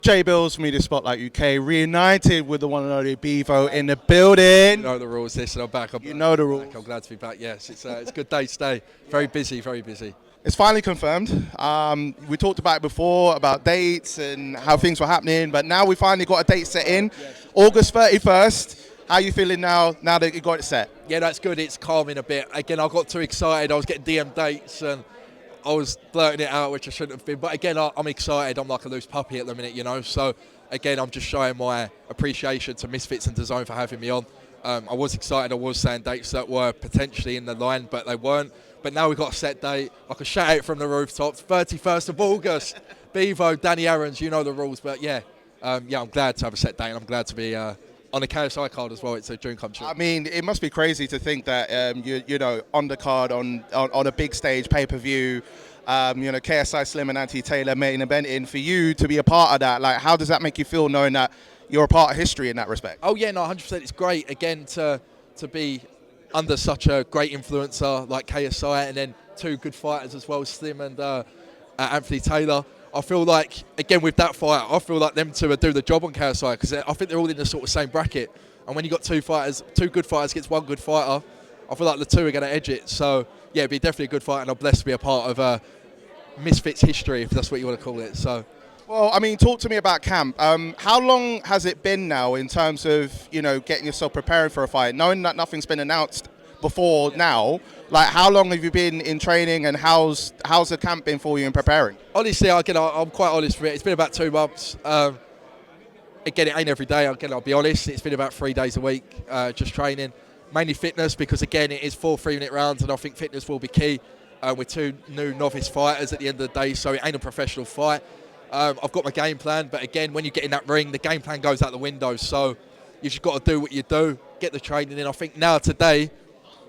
J Bills from Media Spotlight UK, reunited with the one and only Beavo in the building. You know the rules. Listen, I'm back. You know the rules. I'm glad to be back. Yes, it's a good day today. Very busy, very busy. It's finally confirmed. We talked about it before, about dates and how things were happening, but now we finally got a date set in. August 31st. How are you feeling now that you got it set? Yeah, that's good. It's calming a bit. Again, I got too excited. I was getting DM dates and I was blurting it out, which I shouldn't have been. But again, I'm excited. I'm like a loose puppy at the minute, you know. So again, I'm just showing my appreciation to Misfits and Design for having me on. I was excited. I was saying dates that were potentially in the line, but they weren't. But now we've got a set date. I can shout out from the rooftops. 31st of August. Beavo, Danny Aarons, you know the rules. But yeah, I'm glad to have a set date, and I'm glad to be on the KSI card as well. It's a dream come true. I mean, it must be crazy to think that you know, on the card on a big stage pay-per-view, KSI Slim and Auntie Taylor main eventing, for you to be a part of that. Like, how does that make you feel knowing that you're a part of history in that respect? Oh yeah, no, 100%. It's great again to be under such a great influencer like KSI, and then two good fighters as well, Slim and Anthony Taylor. I feel like, again, with that fight, I feel like them two are do the job on KSI, because I think they're all in the sort of same bracket. And when you got two good fighters against one good fighter, I feel like the two are going to edge it. So yeah, it'd be definitely a good fight, and I'm blessed to be a part of Misfits history, if that's what you want to call it. So. Well, I mean, talk to me about camp. How long has it been now in terms of, getting yourself preparing for a fight, knowing that nothing's been announced before now? Like, how long have you been in training, and how's the camp been for you in preparing? Honestly, I'm quite honest with it. It's been about 2 months. Again, it ain't every day. Again, I'll be honest. It's been about 3 days a week, just training. Mainly fitness, because again, it is 4 3-minute rounds, and I think fitness will be key. We're two new novice fighters at the end of the day, so it ain't a professional fight. I've got my game plan, but again, when you get in that ring, the game plan goes out the window. So you just got to do what you do, get the training in. I think now today,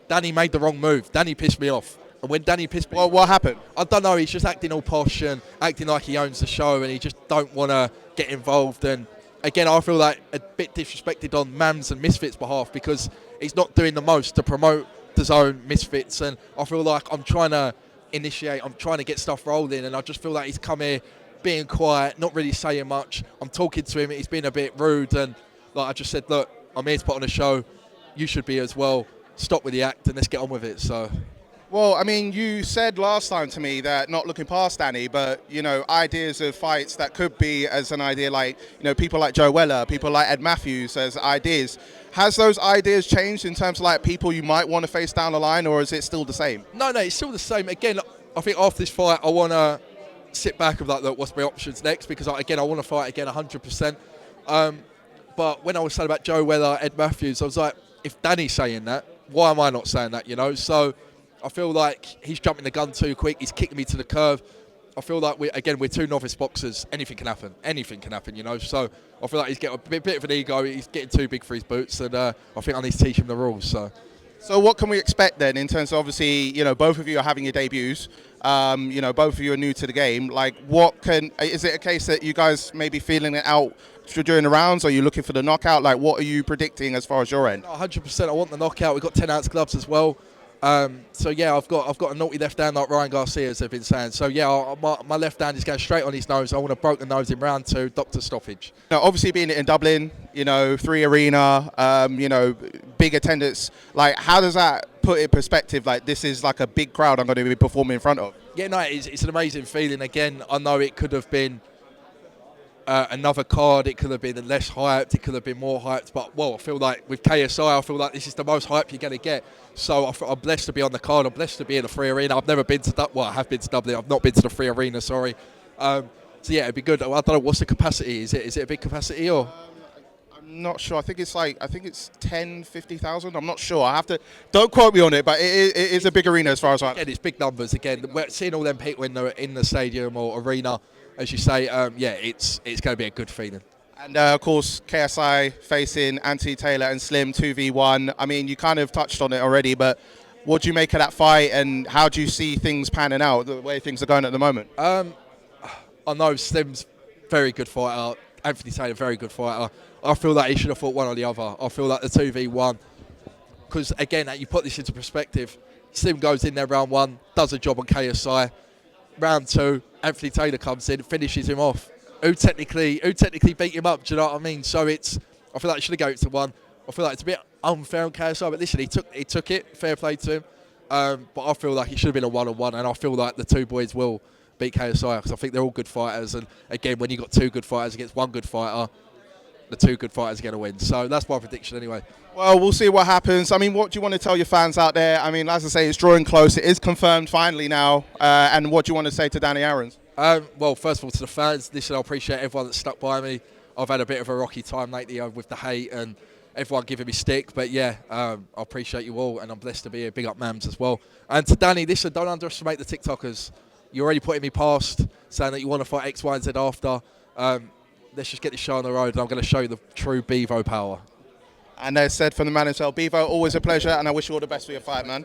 Danny made the wrong move. Danny pissed me off. And when Danny pissed me off, what happened? I don't know. He's just acting all posh and acting like he owns the show, and he just don't want to get involved. And again, I feel like a bit disrespected on Mams and Misfits' behalf, because he's not doing the most to promote the zone Misfits. And I feel like I'm trying to initiate, I'm trying to get stuff rolling, and I just feel like he's come here being quiet, not really saying much. I'm talking to him, he's been a bit rude, and like I just said, look, I'm here to put on a show, you should be as well. Stop with the act and let's get on with it. So, well, I mean, you said last time to me that not looking past Danny, but ideas of fights that could be as an idea, like people like Joe Weller, people like Ed Matthews as ideas. Has those ideas changed in terms of like people you might want to face down the line, or is it still the same? No, it's still the same. Again, I think after this fight, I want to sit back and like, look, what's my options next? Because I want to fight again 100%. But when I was saying about Joe Weller, Ed Matthews, I was like, if Danny's saying that, why am I not saying that? So I feel like he's jumping the gun too quick. He's kicking me to the curb. I feel like we're two novice boxers. Anything can happen. Anything can happen. So I feel like he's getting a bit of an ego. He's getting too big for his boots, and I think I need to teach him the rules. So what can we expect then in terms of, obviously, both of you are having your debuts. Both of you are new to the game. Like, is it a case that you guys may be feeling it out during the rounds? Or are you looking for the knockout? Like, what are you predicting as far as your end? 100%. I want the knockout. We've got 10-ounce gloves as well. So yeah, I've got a naughty left hand like Ryan Garcia, as they've been saying. So yeah, my left hand is going straight on his nose. I want to broke the nose in round 2, doctor stoppage. Now, obviously being in Dublin, 3 arena, big attendance. Like, how does that put in perspective? Like, this is like a big crowd I'm going to be performing in front of. Yeah, no, it's an amazing feeling. Again, I know it could have been another card, it could have been less hyped, it could have been more hyped, but I feel like with KSI, I feel like this is the most hype you're going to get. So I'm blessed to be on the card, I'm blessed to be in the free arena. I've never been to Dublin, I have been to Dublin, I've not been to the free arena, sorry. So yeah, it'd be good. I don't know, what's the capacity? Is it a big capacity or? I'm not sure. I think it's 10, 50,000. I'm not sure. Don't quote me on it, but it is a big arena as far as I know. Yeah, it's big numbers. Again, we're seeing all them people in the stadium or arena, as you say. It's going to be a good feeling. And of course, KSI facing Auntie Taylor and Slim 2v1. I mean, you kind of touched on it already, but what do you make of that fight, and how do you see things panning out, the way things are going at the moment? I know Slim's very good fighter. Anthony Taylor, very good fighter. I feel like he should have fought one or the other. I feel like the 2v1, because again, you put this into perspective, Slim goes in there round 1, does a job on KSI. Round 2, Anthony Taylor comes in, finishes him off. who technically beat him up. Do you know what I mean? So I feel like he should have gone to one. I feel like it's a bit unfair on KSI, but listen, he took it. Fair play to him. But I feel like it should have been a 1-on-1, and I feel like the two boys will beat KSI because I think they're all good fighters. And again, when you've got two good fighters against one good fighter, the two good fighters are going to win. So that's my prediction anyway. Well, we'll see what happens. I mean, what do you want to tell your fans out there? I mean, as I say, it's drawing close. It is confirmed finally now. And what do you want to say to Danny Aarons? Well, first of all, to the fans, listen, I appreciate everyone that stuck by me. I've had a bit of a rocky time lately with the hate and everyone giving me stick. But yeah, I appreciate you all, and I'm blessed to be here. Big up Mams as well. And to Danny, listen, don't underestimate the TikTokers. You're already putting me past, saying that you want to fight X, Y, and Z after. Let's just get this show on the road, and I'm going to show you the true Beavo power. And as said from the man himself, Beavo, always a pleasure, and I wish you all the best for your fight, man.